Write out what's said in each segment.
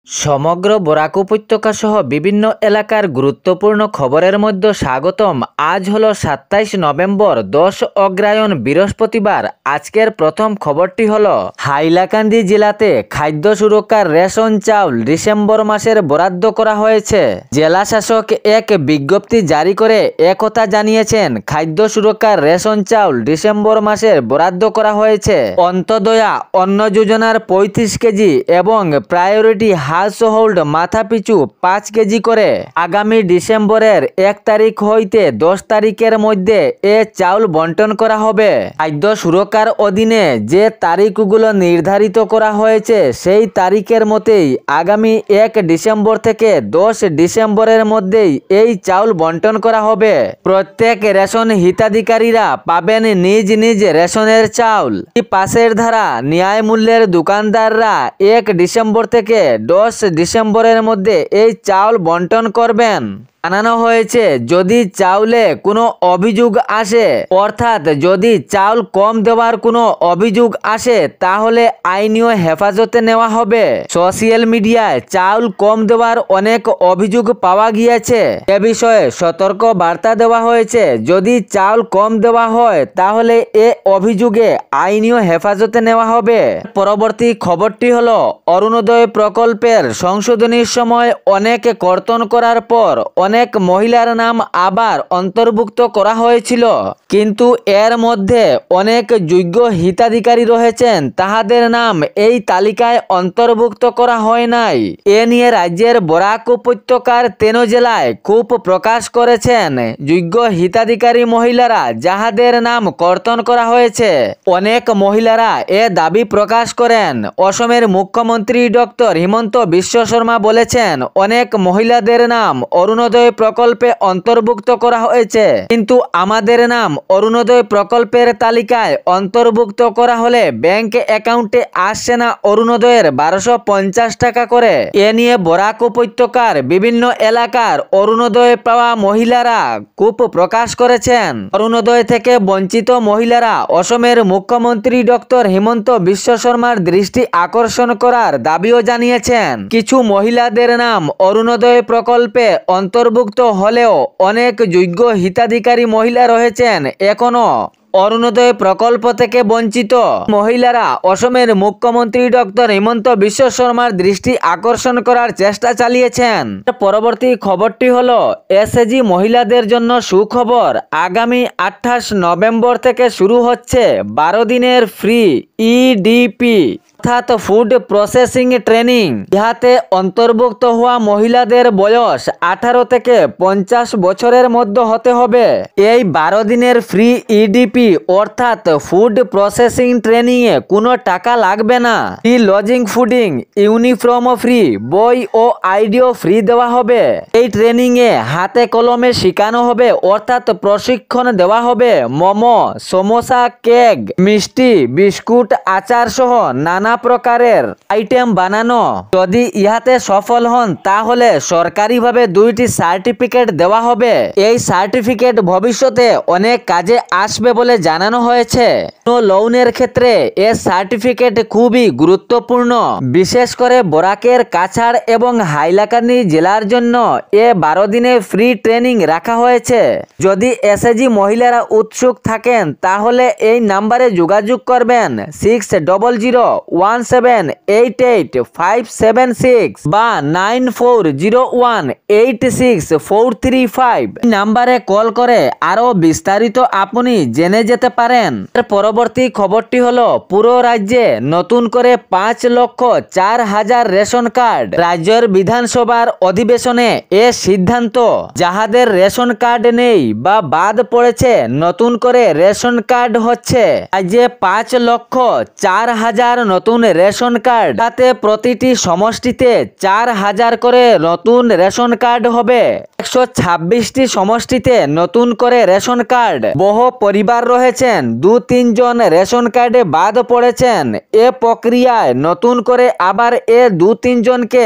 সমগ্র বরাক উপত্যকা সহ বিভিন্ন এলাকার গুরুত্বপূর্ণ খবরের মধ্যে স্বাগতম। আজ হলো 27 নভেম্বর, 10 অগ্রহায়ণ, বৃহস্পতিবার। আজকের প্রথম খবরটি হলো হাইলাকান্দি জেলাতে খাদ্য সুরক্ষার রেশন চাউল ডিসেম্বর মাসের বরাদ্দ করা হয়েছে। জেলা শাসক এক বিজ্ঞপ্তি জারি করে একথা জানিয়েছেন। খাদ্য সুরক্ষার রেশন চাউল ডিসেম্বর মাসের বরাদ্দ করা হয়েছে। অন্তদয়া অন্ন যোজনার 35 কেজি এবং প্রায়োরিটি হাউস হোল্ড মাথাপিছু 5 কেজি করে আগামী ডিসেম্বরের 1 তারিখ হইতে 10 তারিখের মধ্যে এ চাউল বন্টন করা হবে। খাদ্য সুরক্ষার অধীনে যে তারিখগুলো নির্ধারিত করা হয়েছে সেই তারিখের মতেই আগামী 1 ডিসেম্বর থেকে 10 ডিসেম্বরের মধ্যেই এই চাউল বন্টন করা হবে। প্রত্যেক রেশন হিতাধিকারীরা পাবেন নিজ নিজ রেশনের চাউল। পাশের ধারা ন্যায় মূল্যের দোকানদাররা 1 ডিসেম্বর থেকে 10 ডিসেম্বরের মধ্যে এই চাউল বন্টন করবেন। জানানো হয়েছে যদি চাউলে কোনো অভিযোগ আসে, অর্থাৎ যদি চাউল কম দেওয়ার কোনো অভিযোগ আসে, তাহলে আইনীয় হেফাজতে নেওয়া হবে। সোশ্যাল মিডিয়ায় চাউল কম দেওয়ার অনেক অভিযোগ পাওয়া গিয়েছে। এ বিষয়ে সতর্ক বার্তা দেওয়া হয়েছে। যদি চাউল কম দেওয়া হয় তাহলে এ অভিযোগে আইনীয় হেফাজতে নেওয়া হবে। পরবর্তী খবরটি হলো অরুণোদয় প্রকল্পের সংশোধনীর সময় অনেক কর্তন করার পর অনেক মহিলার নাম আবার অন্তর্ভুক্ত করা হয়েছিল, কিন্তু এর মধ্যে অনেক যোগ্য হিতাধিকারী রয়েছেন, তাহাদের নাম এই তালিকায় অন্তর্ভুক্ত করা হয় নাই। এ নিয়ে রাজ্যের বরাক উপত্যকার 13 জেলায় ক্ষোভ প্রকাশ করেছেন যোগ্য হিতাধিকারী মহিলারা, যাহাদের নাম কর্তন করা হয়েছে। অনেক মহিলারা এ দাবি প্রকাশ করেন। অসমের মুখ্যমন্ত্রী ডক্টর হিমন্ত বিশ্ব শর্মা বলেছেন, অনেক মহিলাদের নাম অরুণোদয় প্রকল্পে অন্তর্ভুক্ত করা হয়েছে, কিন্তু আমাদের নাম অরুণোদয় প্রকল্পের তালিকায় অন্তর্ভুক্ত করা হলে ব্যাংক অ্যাকাউন্টে আসছে না অরুণোদয়ের 1250 টাকা করে। এ নিয়ে বরাক উপত্যকার বিভিন্ন এলাকার অরুণোদয় পাওয়া মহিলারা ক্ষোভ প্রকাশ করেছেন। অরুণোদয় থেকে বঞ্চিত মহিলারা অসমের মুখ্যমন্ত্রী ডক্টর হিমন্ত বিশ্ব শর্মার দৃষ্টি আকর্ষণ করার দাবিও জানিয়েছেন। কিছু মহিলাদের নাম অরুণোদয় প্রকল্পে অন্তর্ভুক্ত হলেও অনেক যোগ্য হিতাধিকারী মহিলা রয়েছেন এখনো অরুণোদয় প্রকল্প থেকে বঞ্চিত। মহিলারা অসমের মুখ্যমন্ত্রী ডক্টর হিমন্ত বিশ্ব শর্মার দৃষ্টি আকর্ষণ করার চেষ্টা চালিয়েছেন। পরবর্তী খবরটি হলো এসএজি মহিলাদের জন্য সুখবর। আগামী 28 নভেম্বর থেকে শুরু হচ্ছে 12 দিনের ফ্রি ইডিপি অর্থাৎ ফুড প্রসেসিং ট্রেনিং। ইহাতে অন্তর্ভুক্ত হওয়া মহিলাদের বয়স 18 থেকে 50 বছরের মধ্যে হতে হবে। এই 12 দিনের ফ্রি ইডিপি অর্থাৎ ফুড প্রসেসিং ট্রেনিং এ কোনো টাকা লাগবে না। Free lodging, fooding, uniform free, বই ও আইডিও ফ্রি দেওয়া হবে। এই ট্রেনিং এ হাতে কলমে শেখানো হবে, অর্থাৎ প্রশিক্ষণ দেওয়া হবে। মোমো, সমোসা, কেক, মিষ্টি, বিস্কুট, আচার সহ নানা প্রকারের আইটেম বানানো। যদি ইহাতে সফল হন তাহলে সরকারিভাবে 2টি সার্টিফিকেট দেওয়া হবে। এই সার্টিফিকেট ভবিষ্যতে অনেক কাজে আসবে বলে জানানো হয়েছে। লোনের ক্ষেত্রে এ সার্টিফিকেট খুবই গুরুত্বপূর্ণ। বিশেষ করে বরাকের কাছাড় এবং হাইলাকান্দি জেলার জন্য এ 12 দিনে ফ্রি ট্রেনিং রাখা হয়েছে। যদি এসএজি মহিলারা উৎসুক থাকেন তাহলে এই নাম্বারে যোগাযোগ করবেন 600017885576 বা 9401864435 নাম্বারে কল করে আরো বিস্তারিত আপনি জেনে যেতে পারেন। পরবর্তী খবরটি হলো পুরো রাজ্যে নতুন করে 5,04,000 রেশন কার্ড। রাজ্যের বিধানসভার অধিবেশনে এ সিদ্ধান্ত। যাহাদের রেশন কার্ড নেই বা বাদ পড়েছে নতুন করে রেশন কার্ড হচ্ছে। রাজ্যে 5,04,000 নতুন রেশন কার্ড, তাতে প্রতিটি সমষ্টিতে 4,000 করে নতুন রেশন কার্ড হবে। 126টি সমষ্টিতে নতুন করে রেশন কার্ড। বহু পরিবার রয়েছেন 2-3 জন রেশন কার্ডে বাদ পড়েছেন। এ প্রক্রিয়ায় নতুন করে আবার এ 2-3 জনকে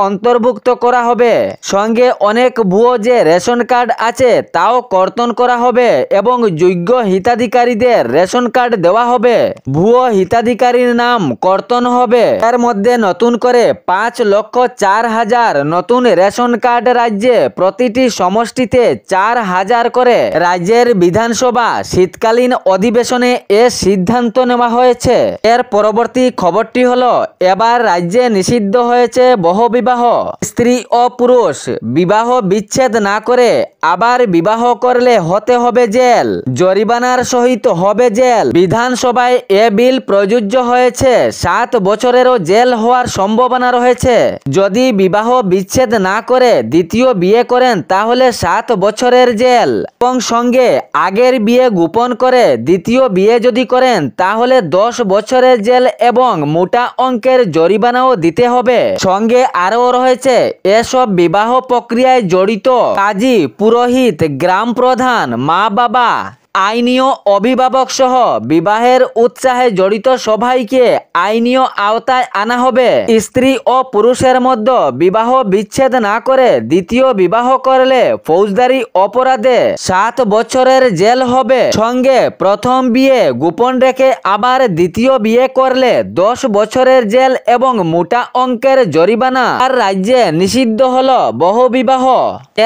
অন্তর্ভুক্ত করা হবে। সঙ্গে অনেক ভুয়ো যে রেশন কার্ড আছে তাও কর্তন করা হবে এবং যোগ্য হিতাধিকারীদের রেশন কার্ড দেওয়া হবে। ভুয়ো হিতাধিকারীর নাম কর্তন হবে। এর মধ্যে নতুন করে 5,04,000 নতুন রেশন কার্ড রাজ্যে প্রতিটি সমষ্টিতে 4,000 করে। রাজ্যের বিধানসভা শীতকালীন অধিবেশনে এ সিদ্ধান্ত নেওয়া হয়েছে। এর পরবর্তী খবরটি হলো, এবার রাজ্যে নিষিদ্ধ হয়েছে বহুবিবাহ। স্ত্রী ও পুরুষ বিবাহ বিচ্ছেদ না করে আবার বিবাহ করলে হতে হবে জেল, জরিমানার সহিত হবে জেল। বিধানসভায় এ বিল প্রযোজ্য হয়েছে। 7 বছরেরও জেল হওয়ার সম্ভাবনা রয়েছে। যদি বিবাহ বিচ্ছেদ না করে দ্বিতীয় বিয়ে করেন তাহলে 7 বছরের জেল এবং সঙ্গে আগের বিয়ে গোপন করে দ্বিতীয় বিয়ে যদি করেন তাহলে 10 বছরের জেল এবং মোটা অঙ্কের জরিমানাও দিতে হবে। সঙ্গে আরও রয়েছে এসব বিবাহ প্রক্রিয়ায় জড়িত কাজী, পুরোহিত, গ্রাম প্রধান, মা বাবা, আইনীয় অভিভাবক সহ বিবাহের উৎসাহে জড়িত সবাইকে আইনীয় আওতায় আনা হবে। স্ত্রী ও পুরুষের মধ্যে বিবাহ বিচ্ছেদ না করে দ্বিতীয় বিবাহ করলে ফৌজদারি অপরাধে 7 বছরের জেল হবে। সঙ্গে প্রথম বিয়ে গোপন রেখে আবার দ্বিতীয় বিয়ে করলে 10 বছরের জেল এবং মোটা অঙ্কের জরিমানা। আর রাজ্যে নিষিদ্ধ হলো বহুবিবাহ।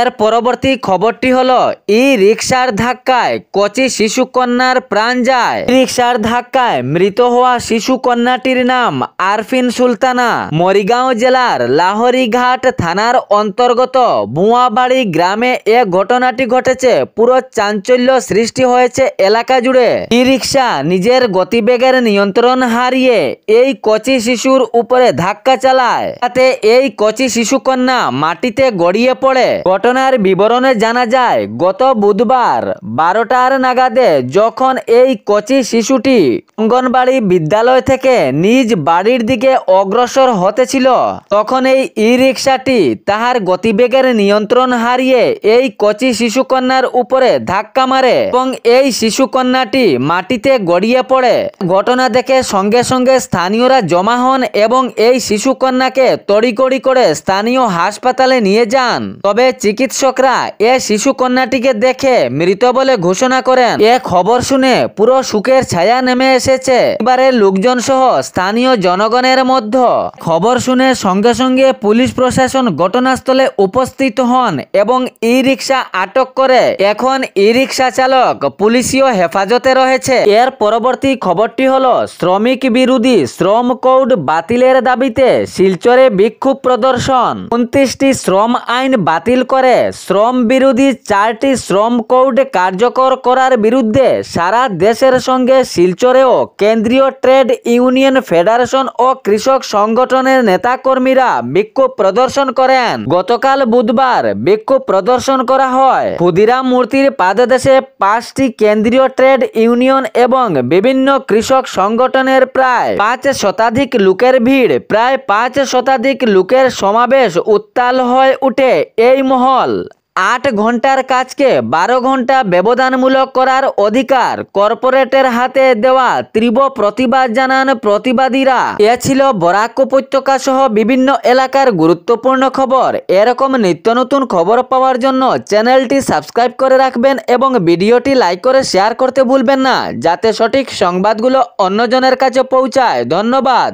এর পরবর্তী খবরটি হলো, ই রিক্সার ধাক্কায় কচি শিশু কন্যার প্রাণ যায়। রিক্সার ধাক্কায় মৃত হওয়া শিশু কন্যাটির নাম আরফিন সুলতানা। মরিগাঁও জেলার লাহরিঘাট থানার অন্তর্গত ভুয়াবাড়ি গ্রামে এ ঘটনাটি ঘটেছে। পুরো চাঞ্চল্য সৃষ্টি হয়েছে এলাকা জুড়ে। ই রিক্সা নিজের গতিবেগের নিয়ন্ত্রণ হারিয়ে এই কচি শিশুর উপরে ধাক্কা চালায়, তাতে এই কচি শিশু কন্যা মাটিতে গড়িয়ে পড়ে। ঘটনার বিবরণে জানা যায়, গত বুধবার 12টার নাগাদে যখন এই কচি শিশুটি অঙ্গনবাড়ি বিদ্যালয় থেকে নিজ বাড়ির দিকে অগ্রসর হতেছিল তখন এই ই রিক্সাটি তাহার গতিবেগের নিয়ন্ত্রণ হারিয়ে এই কচি শিশু কন্যার উপরে ধাক্কা মারে এবং এই শিশু কন্যাটি মাটিতে গড়িয়ে পড়ে। ঘটনা দেখে সঙ্গে সঙ্গে স্থানীয়রা জমা হন এবং এই শিশু কন্যাকে তড়িঘড়ি করে স্থানীয় হাসপাতালে নিয়ে যান। তবে চিকিৎসকরা এ শিশু কন্যাটিকে দেখে মৃত বলে ঘোষণা করেন। এ খবর শুনে পুরো শোকের ছায়া নেমে এসেছে এবারের লোকজন সহ স্থানীয় জনগণের মধ্যে। খবর শুনে সঙ্গে সঙ্গে পুলিশ প্রশাসন ঘটনাস্থলে উপস্থিত হন এবং ই রিক্সা আটক করে এখন ই রিক্সা চালক পুলিশীয় হেফাজতে রয়েছে। এর পরবর্তী খবরটি হলো, শ্রমিক বিরোধী শ্রম কোড বাতিলের দাবিতে শিলচরে বিক্ষোভ প্রদর্শন। 29টি শ্রম আইন বাতিল করে শ্রম বিরোধী 4টি শ্রম কোড কার্যকর করার বিরুদ্ধে সারা দেশের সঙ্গে শিলচরেও কেন্দ্রীয় ট্রেড ইউনিয়ন ফেডারেশন ও কৃষক সংগঠনের নেতাকর্মীরা বিক্ষোভ প্রদর্শন করেন। গতকাল বুধবার বিক্ষোভ প্রদর্শন করা হয়। ক্ষুদিরাম মূর্তির পাদদেশে 5টি কেন্দ্রীয় ট্রেড ইউনিয়ন এবং বিভিন্ন কৃষক সংগঠনের প্রায় 5 শতাধিক লোকের ভিড়, প্রায় 5 শতাধিক লোকের সমাবেশ উত্তাল হয়ে উঠে এই মহল। 8 ঘন্টার কাজকে 12 ঘন্টা ব্যবধানমূলক করার অধিকার কর্পোরেটের হাতে দেওয়া তীব্র প্রতিবাদ জানান প্রতিবাদীরা। এ ছিল বরাক উপত্যকা সহ বিভিন্ন এলাকার গুরুত্বপূর্ণ খবর। এরকম নিত্য নতুন খবর পাওয়ার জন্য চ্যানেলটি সাবস্ক্রাইব করে রাখবেন এবং ভিডিওটি লাইক করে শেয়ার করতে ভুলবেন না, যাতে সঠিক সংবাদগুলো অন্যজনের কাছে পৌঁছায়। ধন্যবাদ।